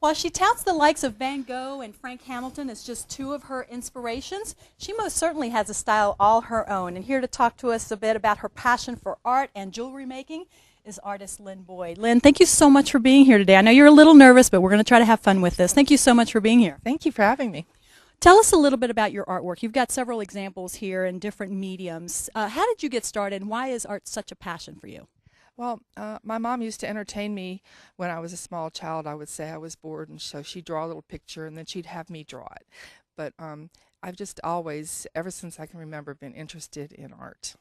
While she touts the likes of Van Gogh and Frank Hamilton as just two of her inspirations, she most certainly has a style all her own. And here to talk to us a bit about her passion for art and jewelry making is artist Lyn Boyd. Lyn, thank you so much for being here today. I know you're a little nervous, but we're going to try to have fun with this. Thank you so much for being here. Thank you for having me. Tell us a little bit about your artwork. You've got several examples here in different mediums. How did you get started, and why is art such a passion for you? Well, my mom used to entertain me when I was a small child. I would say I was bored, and so she'd draw a little picture, and then she'd have me draw it. But I've just always, ever since I can remember, been interested in art.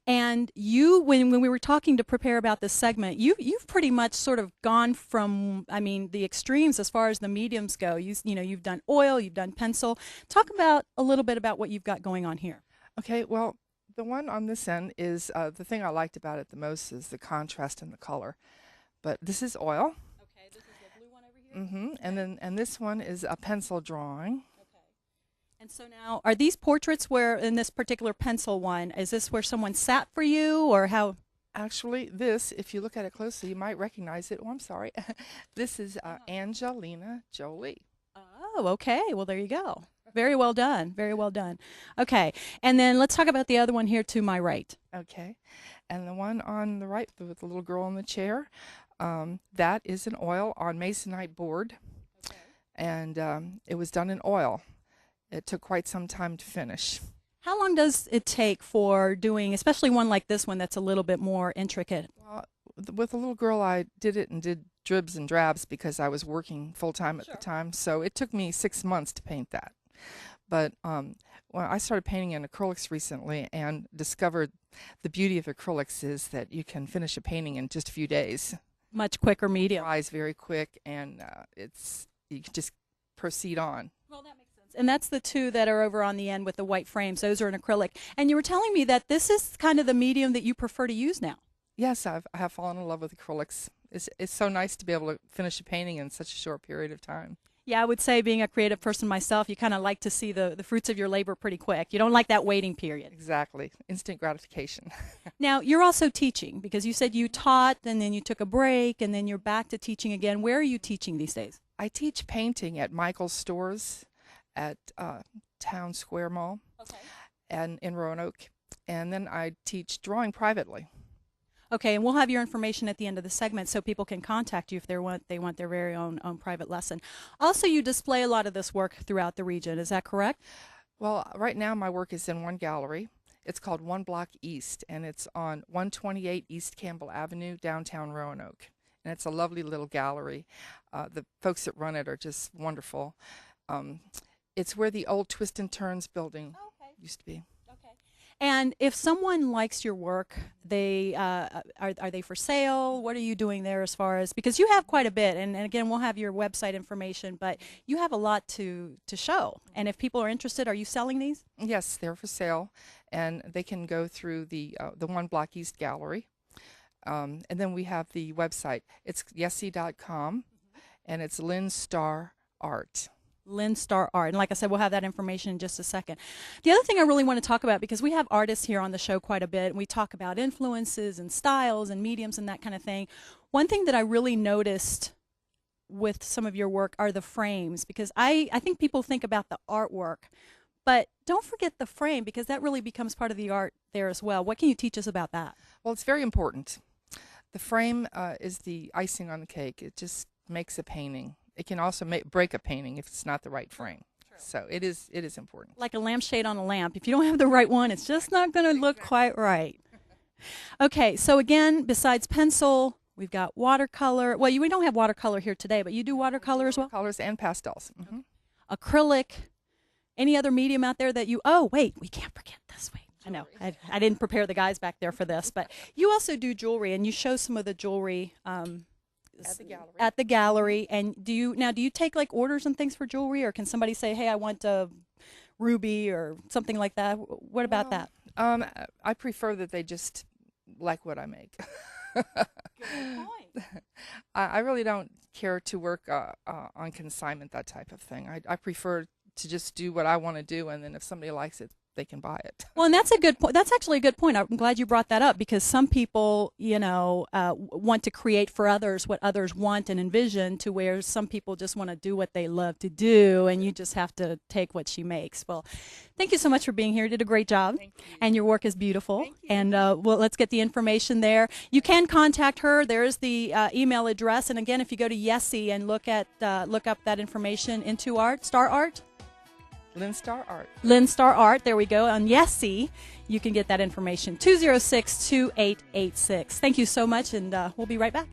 And you, when we were talking to prepare about this segment, you've pretty much sort of gone from, I mean, the extremes as far as the mediums go. You've done oil, you've done pencil. Talk about a little bit about what you've got going on here. Okay, well, the one on this end is the thing I liked about it the most is the contrast in the color. But this is oil. Okay, this is the blue one over here. And this one is a pencil drawing. Okay. And so now, are these portraits where, in this particular pencil one, is this where someone sat for you, or how? Actually, this, if you look at it closely, you might recognize it. Oh, I'm sorry. This is Angelina Jolie. Oh, okay. Well, there you go. Very well done. Very well done. Okay. And then let's talk about the other one here to my right. Okay. And the one on the right with the little girl in the chair, that is an oil on masonite board. Okay. And it was done in oil. It took quite some time to finish. How long does it take for doing, especially one like this one that's a little bit more intricate? Well, with the little girl, I did it and did dribs and drabs because I was working full-time at the time. So it took me 6 months to paint that. But when I started painting in acrylics recently and discovered the beauty of acrylics is that you can finish a painting in just a few days. Much quicker medium. It dries very quick, and you can just proceed on. Well, that makes sense. And that's the two that are over on the end with the white frames. Those are in acrylic. And you were telling me that this is kind of the medium that you prefer to use now. Yes, I have fallen in love with acrylics. It's so nice to be able to finish a painting in such a short period of time. Yeah, I would say being a creative person myself, you kind of like to see the fruits of your labor pretty quick. You don't like that waiting period. Exactly. Instant gratification. Now, you're also teaching because you said you taught and then you took a break and then you're back to teaching again. Where are you teaching these days? I teach painting at Michael's stores at Town Square Mall and in Roanoke. And then I teach drawing privately. Okay, and we'll have your information at the end of the segment so people can contact you if they want their very own private lesson. Also, you display a lot of this work throughout the region. Is that correct? Well, right now my work is in one gallery. It's called One Block East, and it's on 128 East Campbell Avenue, downtown Roanoke. And it's a lovely little gallery. The folks that run it are just wonderful. It's where the old Twist and Turns building used to be. And if someone likes your work, they are they for sale? What are you doing there as far as, because you have quite a bit, and again, we'll have your website information, but you have a lot to show. And if people are interested, are you selling these? Yes, they're for sale, and they can go through the One Block East Gallery. And then we have the website. It's yesy.com, and it's Lyn Star Art. Lyn Star Art. And like I said, we'll have that information in just a second. The other thing I really want to talk about, because we have artists here on the show quite a bit, and we talk about influences and styles and mediums and that kind of thing. One thing that I really noticed with some of your work are the frames, because I think people think about the artwork, but don't forget the frame, because that really becomes part of the art there as well. What can you teach us about that? Well, it's very important. The frame is the icing on the cake. It just makes a painting. It can also break a painting if it's not the right frame. True. So it is important. Like a lampshade on a lamp. If you don't have the right one, it's just not going to look quite right. Okay, so again, besides pencil, we've got watercolor. Well, we don't have watercolor here today, but you do watercolor as well? Colors and pastels. Acrylic. Any other medium out there that you... Oh, wait, we can't forget this. Wait, I know. I didn't prepare the guys back there for this, but you also do jewelry, and you show some of the jewelry... At the gallery. And do you take like orders and things for jewelry, or can somebody say, hey, I want a ruby or something like that? What about that? I prefer that they just like what I make. Good point. I really don't care to work on consignment, that type of thing. I prefer to just do what I want to do, and then if somebody likes it, they can buy it. Well, and that's a good point. That's actually a good point. I'm glad you brought that up, because some people, want to create for others what others want and envision, to where some people just want to do what they love to do, and you just have to take what she makes. Well, thank you so much for being here. You did a great job, and your work is beautiful. And let's get the information there. You can contact her. There's the email address. And again, if you go to Yessie and look up that information, Into Art, Star Art. Lyn Star Art. Lyn Star Art, there we go. On Yessie, you can get that information. 206-2886. Thank you so much, and we'll be right back.